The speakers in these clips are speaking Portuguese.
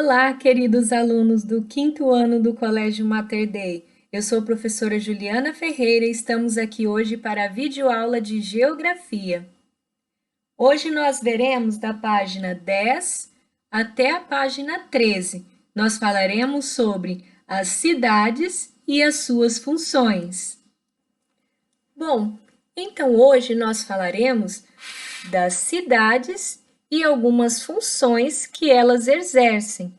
Olá, queridos alunos do quinto ano do Colégio Mater Dei. Eu sou a professora Juliana Ferreira e estamos aqui hoje para a videoaula de Geografia. Hoje nós veremos da página 10 até a página 13. Nós falaremos sobre as cidades e as suas funções. Bom, então hoje nós falaremos das cidades e algumas funções que elas exercem,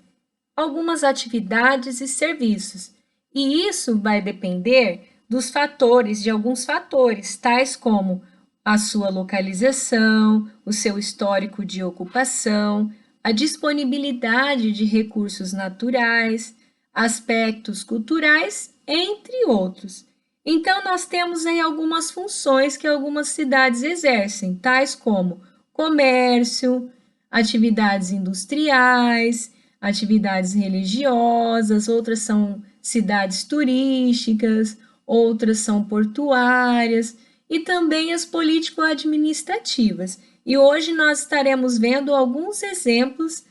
algumas atividades e serviços. E isso vai depender de alguns fatores, tais como a sua localização, o seu histórico de ocupação, a disponibilidade de recursos naturais, aspectos culturais, entre outros. Então, nós temos aí algumas funções que algumas cidades exercem, tais como comércio, atividades industriais, atividades religiosas, outras são cidades turísticas, outras são portuárias e também as político-administrativas. E hoje nós estaremos vendo alguns exemplos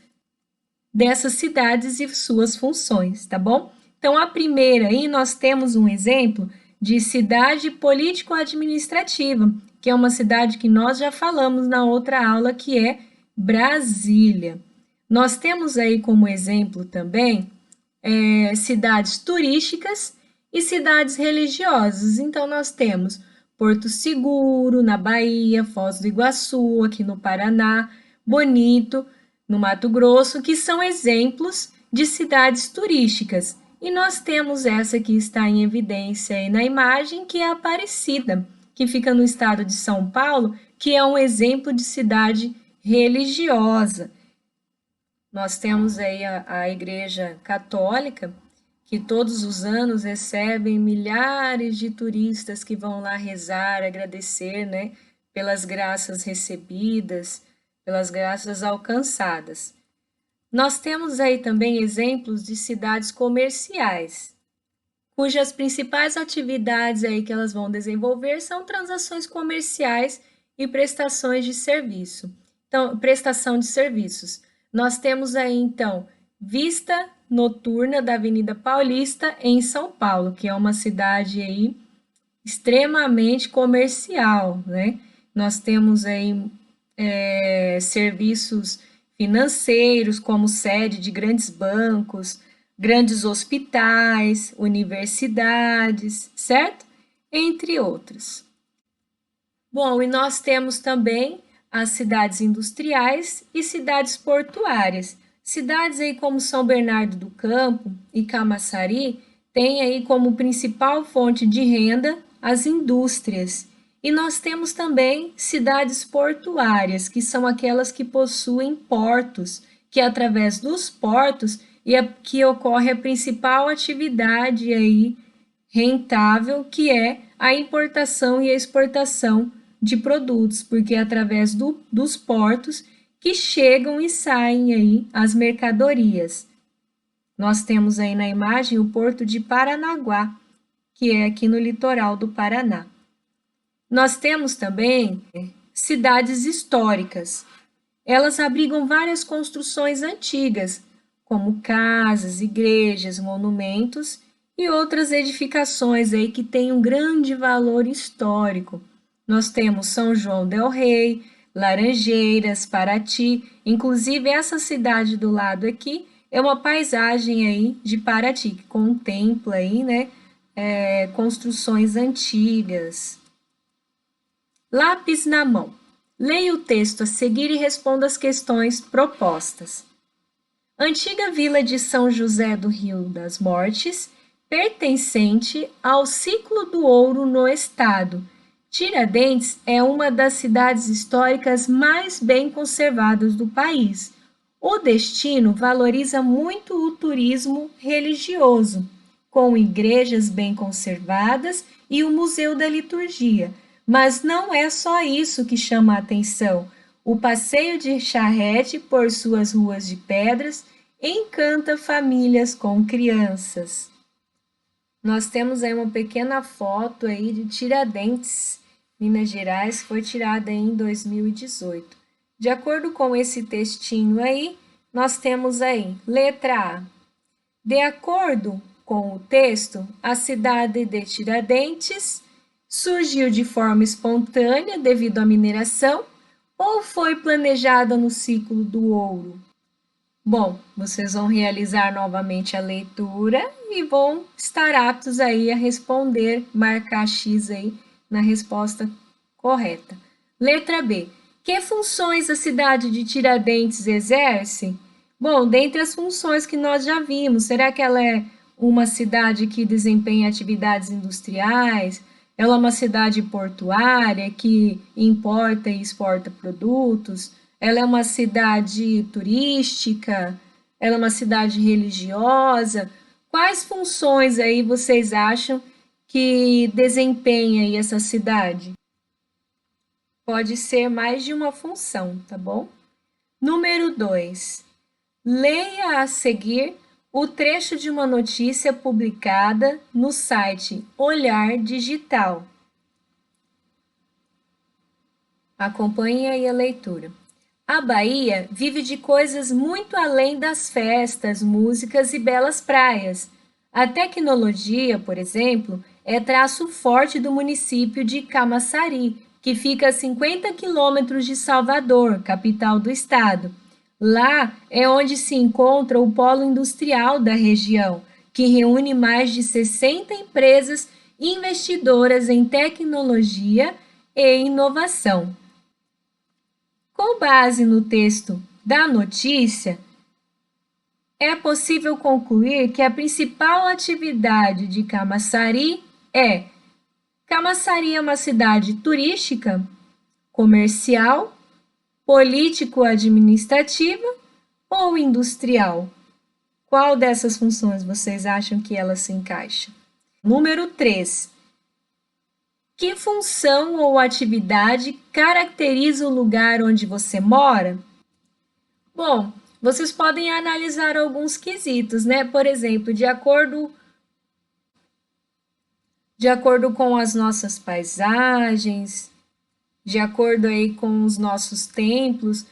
dessas cidades e suas funções, tá bom? Então, a primeira aí nós temos um exemplo de cidade político-administrativa, que é uma cidade que nós já falamos na outra aula, que é Brasília. Nós temos aí como exemplo também cidades turísticas e cidades religiosas. Então, nós temos Porto Seguro, na Bahia, Foz do Iguaçu, aqui no Paraná, Bonito, no Mato Grosso, que são exemplos de cidades turísticas. E nós temos essa que está em evidência aí na imagem, que é Aparecida, que fica no estado de São Paulo, que é um exemplo de cidade religiosa. Nós temos aí a Igreja Católica, que todos os anos recebem milhares de turistas que vão lá rezar, agradecer, né, pelas graças recebidas, pelas graças alcançadas. Nós temos aí também exemplos de cidades comerciais, cujas principais atividades aí que elas vão desenvolver são transações comerciais e prestações de serviço. Então, prestação de serviços. Nós temos aí, então, Vista Noturna da Avenida Paulista, em São Paulo, que é uma cidade aí extremamente comercial, né? Nós temos aí serviços financeiros, como sede de grandes bancos, grandes hospitais, universidades, certo? Entre outros. Bom, e nós temos também as cidades industriais e cidades portuárias. Cidades aí como São Bernardo do Campo e Camaçari têm aí como principal fonte de renda as indústrias. E nós temos também cidades portuárias, que são aquelas que possuem portos, que através dos portos que ocorre a principal atividade aí rentável, que é a importação e a exportação de produtos, porque é através dos portos que chegam e saem aí as mercadorias. Nós temos aí na imagem o porto de Paranaguá, que é aqui no litoral do Paraná. Nós temos também cidades históricas. Elas abrigam várias construções antigas, como casas, igrejas, monumentos e outras edificações aí que têm um grande valor histórico. Nós temos São João del Rei, Laranjeiras, Paraty, inclusive essa cidade do lado aqui é uma paisagem aí de Paraty, que contempla aí, né, construções antigas. Lápis na mão. Leia o texto a seguir e responda as questões propostas. Antiga vila de São José do Rio das Mortes, pertencente ao ciclo do ouro no estado. Tiradentes é uma das cidades históricas mais bem conservadas do país. O destino valoriza muito o turismo religioso, com igrejas bem conservadas e o Museu da Liturgia. Mas não é só isso que chama a atenção. O passeio de charrete por suas ruas de pedras encanta famílias com crianças. Nós temos aí uma pequena foto aí de Tiradentes, Minas Gerais, foi tirada em 2018. De acordo com esse textinho aí, nós temos aí, letra A. De acordo com o texto, a cidade de Tiradentes surgiu de forma espontânea devido à mineração ou foi planejada no ciclo do ouro? Bom, vocês vão realizar novamente a leitura e vão estar aptos aí a responder, marcar X aí na resposta correta. Letra B. Que funções a cidade de Tiradentes exerce? Bom, dentre as funções que nós já vimos, será que ela é uma cidade que desempenha atividades industriais? Ela é uma cidade portuária que importa e exporta produtos? Ela é uma cidade turística? Ela é uma cidade religiosa? Quais funções aí vocês acham que desempenha aí essa cidade? Pode ser mais de uma função, tá bom? Número 2. Leia a seguir o trecho de uma notícia publicada no site Olhar Digital. Acompanhe aí a leitura. A Bahia vive de coisas muito além das festas, músicas e belas praias. A tecnologia, por exemplo, é traço forte do município de Camaçari, que fica a 50 quilômetros de Salvador, capital do estado. Lá é onde se encontra o polo industrial da região, que reúne mais de 60 empresas investidoras em tecnologia e inovação. Com base no texto da notícia, é possível concluir que a principal atividade de Camaçari é: Camaçari é uma cidade turística, comercial, político-administrativa ou industrial? Qual dessas funções vocês acham que ela se encaixa? Número 3. Que função ou atividade caracteriza o lugar onde você mora? Bom, vocês podem analisar alguns quesitos, né? Por exemplo, de acordo com as nossas paisagens, de acordo aí com os nossos templos,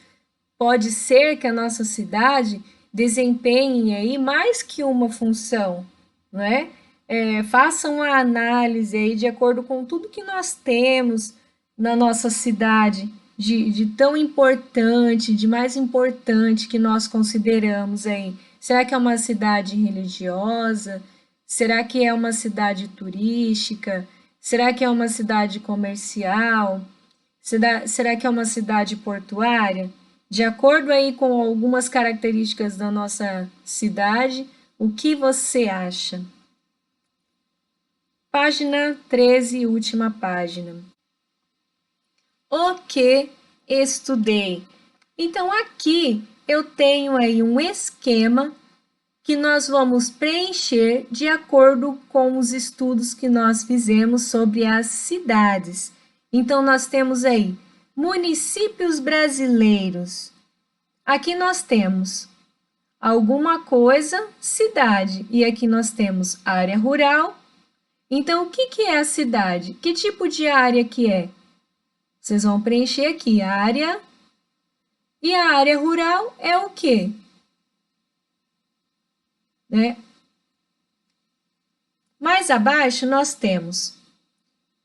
pode ser que a nossa cidade desempenhe aí mais que uma função, não é? Façam a análise aí de acordo com tudo que nós temos na nossa cidade, de tão importante, de mais importante que nós consideramos aí. Será que é uma cidade religiosa? Será que é uma cidade turística? Será que é uma cidade comercial? Será que é uma cidade portuária? De acordo aí com algumas características da nossa cidade, o que você acha? Página 13, última página. O que estudei? Então, aqui eu tenho aí um esquema que nós vamos preencher de acordo com os estudos que nós fizemos sobre as cidades. Então, nós temos aí municípios brasileiros. Aqui nós temos alguma coisa, cidade, e aqui nós temos área rural. Então, o que é a cidade? Que tipo de área que é? Vocês vão preencher aqui, área. E a área rural é o quê? Né? Mais abaixo, nós temos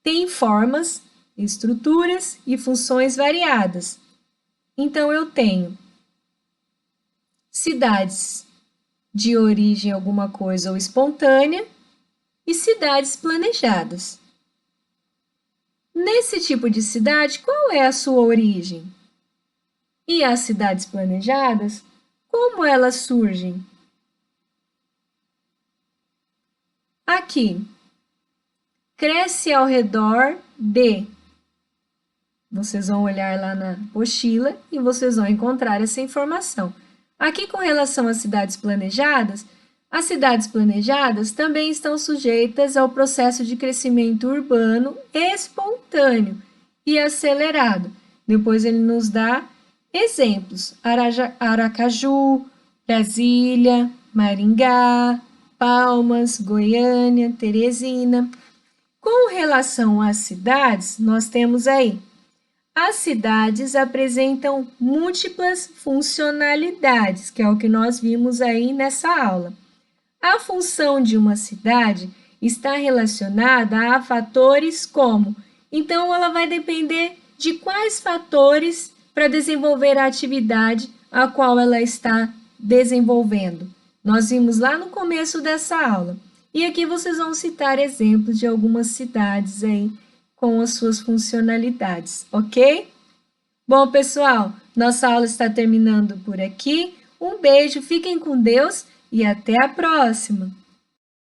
tem formas, estruturas e funções variadas. Então, eu tenho cidades de origem alguma coisa ou espontânea e cidades planejadas. Nesse tipo de cidade, qual é a sua origem? E as cidades planejadas, como elas surgem? Aqui, cresce ao redor de. Vocês vão olhar lá na apostila e vocês vão encontrar essa informação. Aqui, com relação às cidades planejadas, as cidades planejadas também estão sujeitas ao processo de crescimento urbano espontâneo e acelerado. Depois ele nos dá exemplos: Aracaju, Brasília, Maringá, Palmas, Goiânia, Teresina. Com relação às cidades, nós temos aí As cidades apresentam múltiplas funcionalidades, que é o que nós vimos aí nessa aula. A função de uma cidade está relacionada a fatores como, então ela vai depender de quais fatores para desenvolver a atividade a qual ela está desenvolvendo. Nós vimos lá no começo dessa aula. E aqui vocês vão citar exemplos de algumas cidades aí com as suas funcionalidades, ok? Bom, pessoal, nossa aula está terminando por aqui. Um beijo, fiquem com Deus e até a próxima!